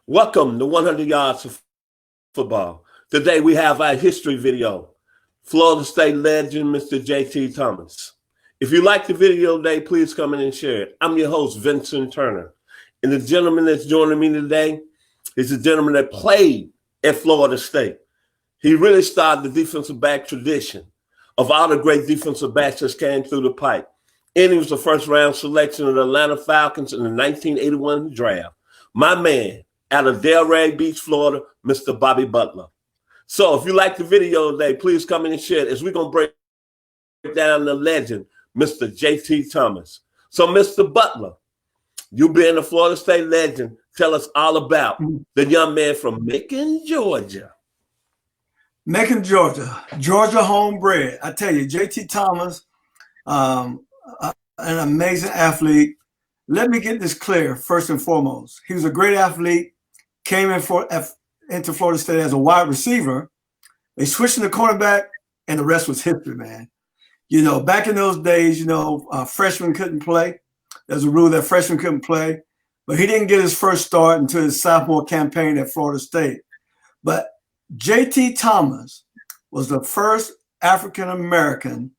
Welcome to 100 Yards of Football. Today we have our history video. Florida State legend, Mr. J.T. Thomas. If you like the video today, please come in and share it. I'm your host, Vincent Turner. And the gentleman that's joining me today is a gentleman that played at Florida State. He really started the defensive back tradition of all the great defensive backs that came through the pipe. And he was the first round selection of the Atlanta Falcons in the 1981 draft. My man, out of Delray Beach, Florida, Mr. Bobby Butler. So if you like the video today, please come in and share it as we're going to break down the legend, Mr. J.T. Thomas. So, Mr. Butler, you being a Florida State legend, tell us all about the young man from Macon, Georgia. Macon, Georgia. Georgia homebred. I tell you, J.T. Thomas, an amazing athlete. Let me get this clear, first and foremost. He was a great athlete, came into Florida State as a wide receiver. They switched to the cornerback, and the rest was history, man. You know, back in those days, freshmen couldn't play. There's a rule that freshmen couldn't play. But he didn't get his first start until his sophomore campaign at Florida State. But J.T. Thomas was the first African-American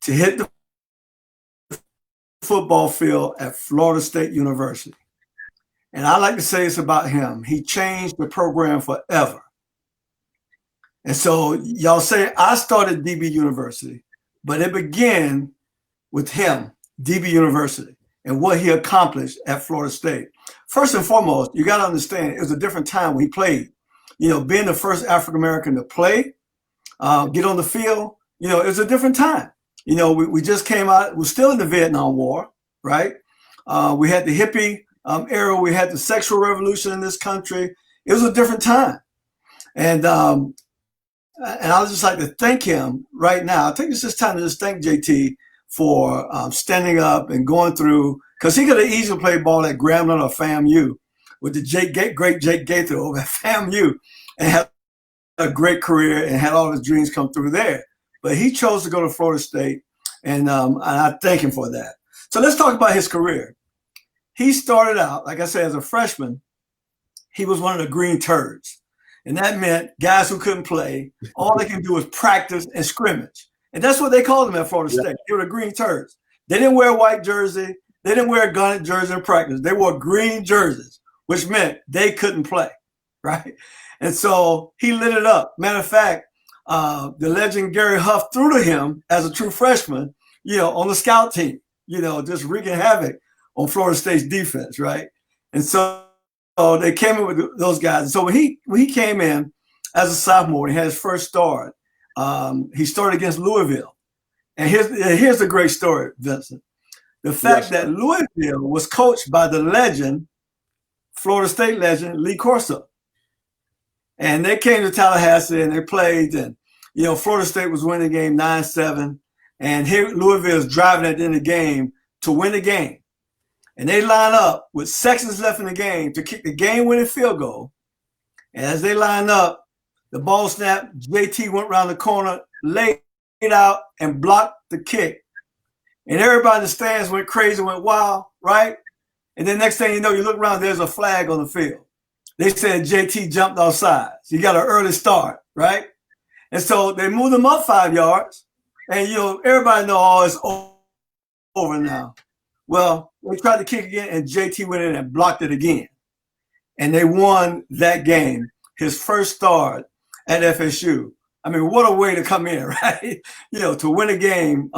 to hit the football field at Florida State University. And I like to say it's about him. He changed the program forever. And so y'all say I started DB University, but it began with him, DB University, and what he accomplished at Florida State. First and foremost, you got to understand it was a different time when he played. You know, being the first African-American to play, get on the field, it was a different time. We just came out, we're still in the Vietnam War, right? We had the hippie era, we had the sexual revolution in this country. It was a different time. And I would just like to thank him right now. I'll take this time to just thank JT for standing up and going through, because he could have easily played ball at Grambling or FAMU with the great Jake Gaither over at FAMU and had a great career and had all his dreams come through there. But he chose to go to Florida State, and I thank him for that. So let's talk about his career. He started out, like I said, as a freshman, he was one of the green turds. And that meant guys who couldn't play, all they can do was practice and scrimmage. And that's what they called them at Florida State. They were the green turds. They didn't wear a white jersey. They didn't wear a gunnet jersey in practice. They wore green jerseys, which meant they couldn't play, right? And so he lit it up. Matter of fact, the legend Gary Huff threw to him as a true freshman, on the scout team, just wreaking havoc on Florida State's defense, right? And so they came in with those guys. And so when he came in as a sophomore, he had his first start. He started against Louisville. And here's the great story, Vincent. The fact that Louisville was coached by the legend, Florida State legend, Lee Corso. And they came to Tallahassee and they played, and Florida State was winning the game 9-7, and here Louisville's driving at the end of the game to win the game. And they line up with seconds left in the game to kick the game-winning field goal. And as they line up, the ball snapped, JT went around the corner, laid it out, and blocked the kick. And everybody in the stands went crazy, went wild, right? And then next thing you know, you look around, there's a flag on the field. They said JT jumped off sides. He got an early start, right? And so they moved him up 5 yards. And, everybody know, it's over now. Well, they tried to kick again, and JT went in and blocked it again. And they won that game, his first start at FSU. I mean, what a way to come in, right? To win a game,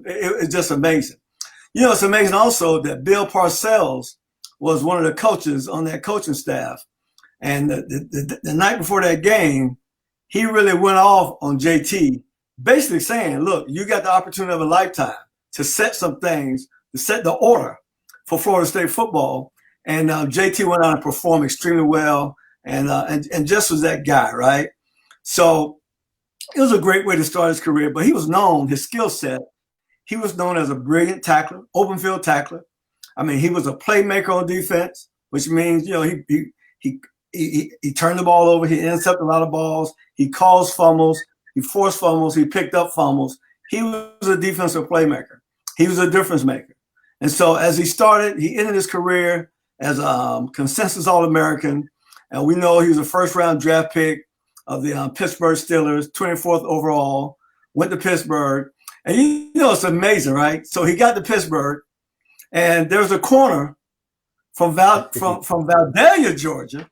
it's just amazing. It's amazing also that Bill Parcells was one of the coaches on that coaching staff. And the night before that game, he really went off on JT, basically saying, look, you got the opportunity of a lifetime to set some things, to set the order for Florida State football. And JT went on and performed extremely well and just was that guy, right? So it was a great way to start his career, but he was known, his skill set, he was known as a brilliant tackler, open field tackler. I mean, he was a playmaker on defense, which means, he turned the ball over. He intercepted a lot of balls. He caused fumbles. He forced fumbles. He picked up fumbles. He was a defensive playmaker. He was a difference maker. And so as he ended his career as a consensus All-American. And we know he was a first-round draft pick of the Pittsburgh Steelers, 24th overall, went to Pittsburgh. And it's amazing, right? So he got to Pittsburgh, and there's a corner from Vandalia, Georgia,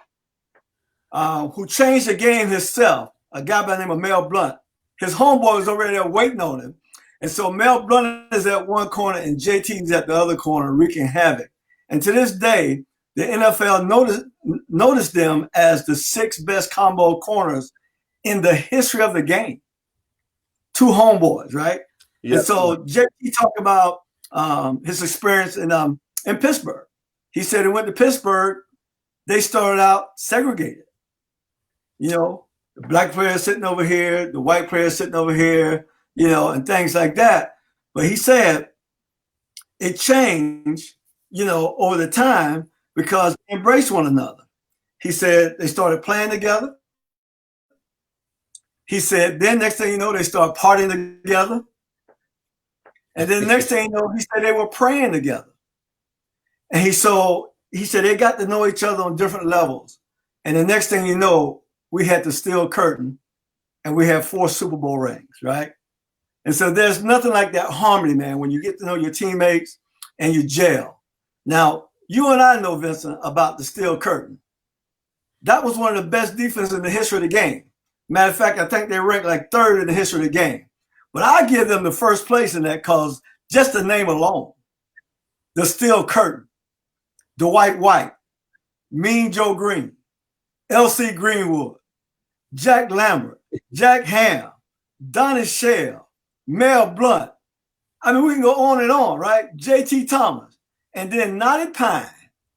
who changed the game himself, a guy by the name of Mel Blount. His homeboy was already there waiting on him. And so Mel Blount is at one corner and JT's at the other corner wreaking havoc. And to this day, the NFL noticed them as the 6 best combo corners in the history of the game. 2 homeboys, right? Yep. And so JT talked about his experience in Pittsburgh. He said he went to Pittsburgh. They started out segregated. The black players sitting over here, the white players sitting over here, and things like that. But he said it changed, over the time because they embraced one another. He said they started playing together. He said then next thing you know, they started partying together. And then next thing you know, he said they were praying together. And he said they got to know each other on different levels. And the next thing you know, we had the steel curtain and we had 4 Super Bowl rings, right? And so there's nothing like that harmony, man, when you get to know your teammates and you gel. Now, you and I know, Vincent, about the steel curtain. That was one of the best defenses in the history of the game. Matter of fact, I think they ranked like 3rd in the history of the game. But I give them the first place in that because just the name alone, the steel curtain, Dwight White, Mean Joe Green, L.C. Greenwood, Jack Lambert, Jack Ham, Donnie Shell, Mel Blount. I mean, we can go on and on, right? J.T. Thomas. And then Knotty Pine,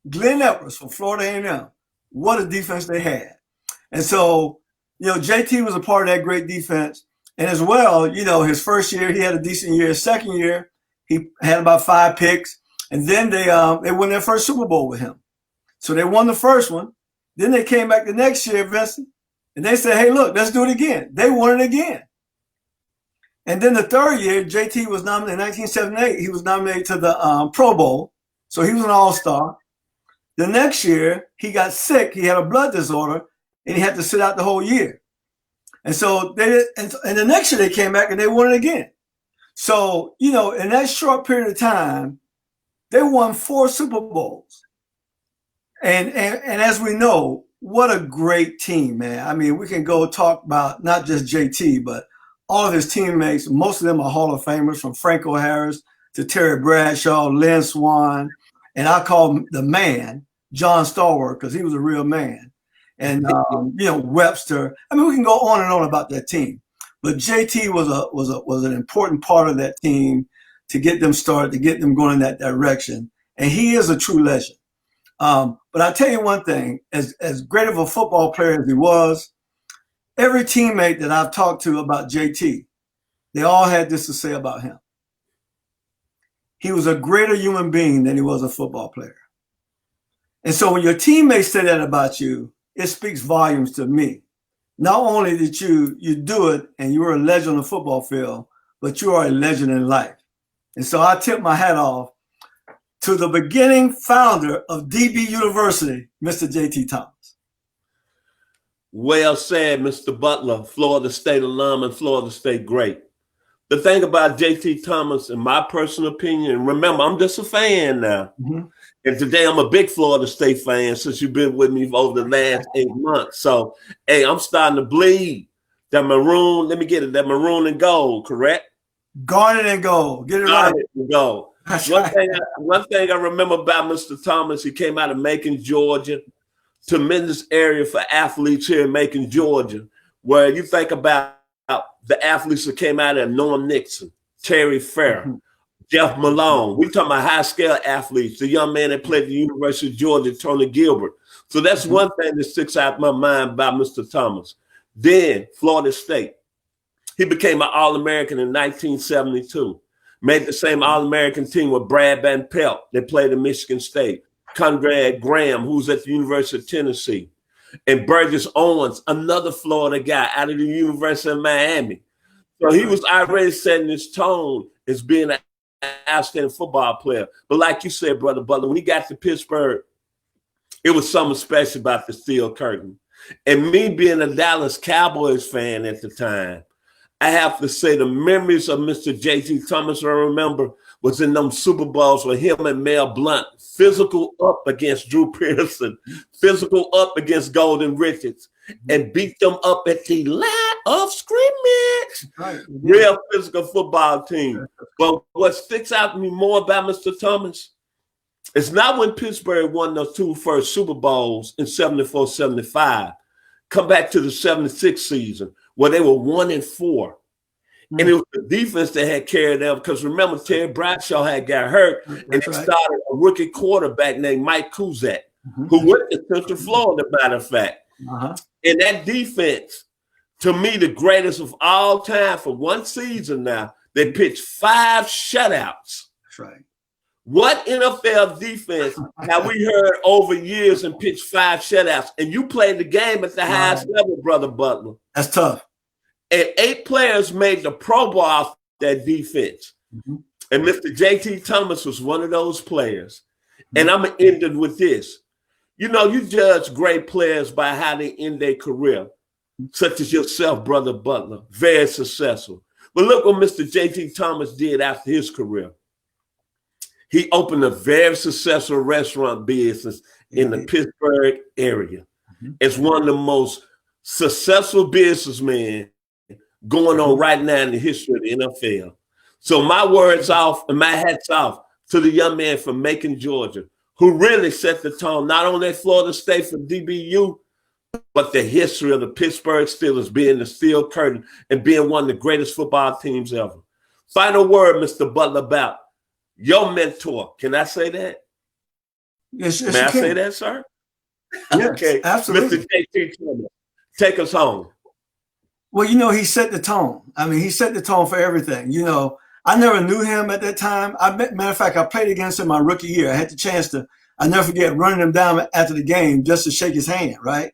Glenn Epps from Florida A&M. What a defense they had. And so, JT was a part of that great defense. And as well, his first year, he had a decent year. His second year, he had about 5 picks. And then they won their first Super Bowl with him. So they won the first one. Then they came back the next year, Vincent, and they said, hey, look, let's do it again. They won it again. And then the third year, JT was nominated in 1978. He was nominated to the Pro Bowl. So he was an all-star. The next year, he got sick. He had a blood disorder, and he had to sit out the whole year. And so and the next year they came back and they won it again. So, in that short period of time, they won 4 Super Bowls. And as we know, what a great team, man. I mean, we can go talk about not just JT, but all of his teammates. Most of them are Hall of Famers, from Franco Harris to Terry Bradshaw, Lynn Swann, and I call him the man, John Stallworth, because he was a real man. And Webster. I mean, we can go on and on about that team. But JT was an important part of that team to get them started, to get them going in that direction. And he is a true legend. But I'll tell you one thing, as great of a football player as he was, every teammate that I've talked to about JT, they all had this to say about him. He was a greater human being than he was a football player. And so when your teammates say that about you, it speaks volumes to me. Not only did you do it and you were a legend on the football field, but you are a legend in life. And so I tip my hat off to the beginning founder of DB University, Mr. J.T. Thomas. Well said, Mr. Butler, Florida State alum and Florida State great. The thing about J.T. Thomas, in my personal opinion, remember, I'm just a fan now. Mm-hmm. And today I'm a big Florida State fan since you've been with me over the last 8 months. So, hey, I'm starting to bleed. That maroon, let me get it, that maroon and gold, correct? Garnet and gold. Get it Garnet right. And gold. One thing I remember about Mr. Thomas, he came out of Macon, Georgia. Tremendous area for athletes here in Macon, Georgia, where you think about the athletes that came out of Norm Nixon, Terry Fair, mm-hmm. Jeff Malone. We're talking about high-scale athletes, the young man that played at the University of Georgia, Tony Gilbert. So that's mm-hmm. one thing that sticks out in my mind about Mr. Thomas. Then Florida State. He became an All-American in 1972. Made the same All-American team with Brad Van Pelt. They played at Michigan State. Conrad Graham, who's at the University of Tennessee. And Burgess Owens, another Florida guy out of the University of Miami. So he was already setting his tone as being an outstanding football player. But like you said, Brother Butler, when he got to Pittsburgh, It was something special about the steel curtain. And me being a Dallas Cowboys fan at the time, I have to say the memories of Mr. J.T. Thomas, I remember, was in them Super Bowls with him and Mel Blount, physical up against Drew Pearson, physical up against Golden Richards, and beat them up at the line of scrimmage. Right. Real physical football team. But what sticks out to me more about Mr. Thomas, it's not when Pittsburgh won those two first Super Bowls in 74, 75. Come back to the 76 season where they were 1-4. And it was the defense that had carried them because remember, Terry Bradshaw had got hurt and they started a rookie quarterback named Mike Kuzak, who went to Central Florida, matter of fact. And that defense, to me, the greatest of all time for one season now, they pitched 5 shutouts. That's right. What NFL defense have we heard over years and pitched 5 shutouts? And you played the game at the highest level, Brother Butler. That's tough. And 8 players made the Pro Bowl off that defense. And Mr. J.T. Thomas was one of those players. And I'm going to end it with this. You know, you judge great players by how they end their career, such as yourself, Brother Butler, very successful. But look what Mr. J.T. Thomas did after his career. He opened a very successful restaurant business in the Pittsburgh area. It's one of the most successful businessmen going on right now in the history of the NFL. So my words off and my hats off to the young man from Macon, Georgia, who really set the tone, not only at Florida State for DBU, but the history of the Pittsburgh Steelers being the steel curtain and being one of the greatest football teams ever. Final word, Mr. Butler, about your mentor. Can I say that? Yes, May I say that, sir? Yes, okay, absolutely. Mr. J.T. Turner, take us home. Well, you know, he set the tone. I mean, he set the tone for everything. You know, I never knew him at that time. Matter of fact, I played against him my rookie year. I had the chance to, I never forget, running him down after the game just to shake his hand, right?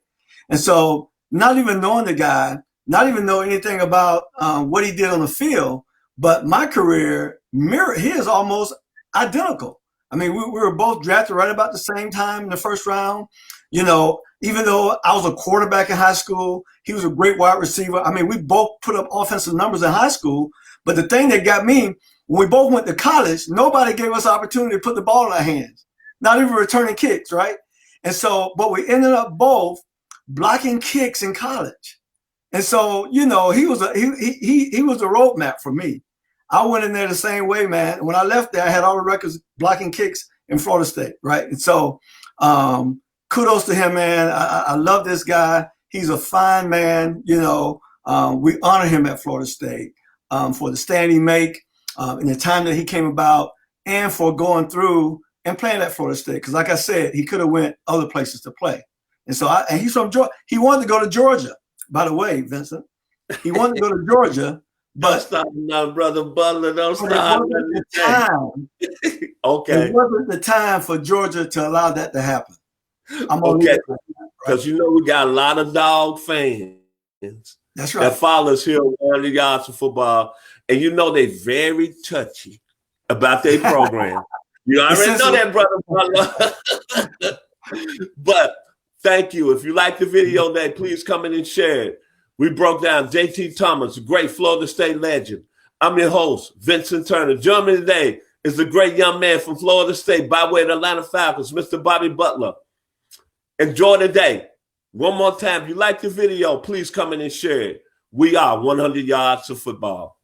And so not even knowing the guy, not even know anything about what he did on the field, but my career mirrored his almost identical. I mean, we were both drafted right about the same time in the first round. You know, even though I was a quarterback in high school, he was a great wide receiver. I mean, we both put up offensive numbers in high school. But the thing that got me, when we both went to college, nobody gave us the opportunity to put the ball in our hands, not even returning kicks, right? And so, but we ended up both blocking kicks in college. And so, you know, he was a roadmap for me. I went in there the same way, man. When I left there, I had all the records blocking kicks in Florida State, right? And so, kudos to him, man. I love this guy. He's a fine man. You know, we honor him at Florida State for the stand he make in the time that he came about and for going through and playing at Florida State. Because like I said, he could have went other places to play. And so and he's from Georgia. He wanted to go to Georgia, by the way, Vincent. He wanted to go to Georgia. But don't stop now, Brother Butler. Don't stop. Okay. It wasn't the time for Georgia to allow that to happen. Okay. Because you know we got a lot of dog fans. That's right. That follow us here on 100 Yards of Football. And you know they very touchy about their program. You already know that, Brother Butler. But thank you. If you like the video today, please come in and share it. We broke down J.T. Thomas, a great Florida State legend. I'm your host, Vincent Turner. Joining me today is the great young man from Florida State by way of the Atlanta Falcons, Mr. Bobby Butler. Enjoy the day. One more time, if you like the video, please come in and share it. We are 100 Yards of Football.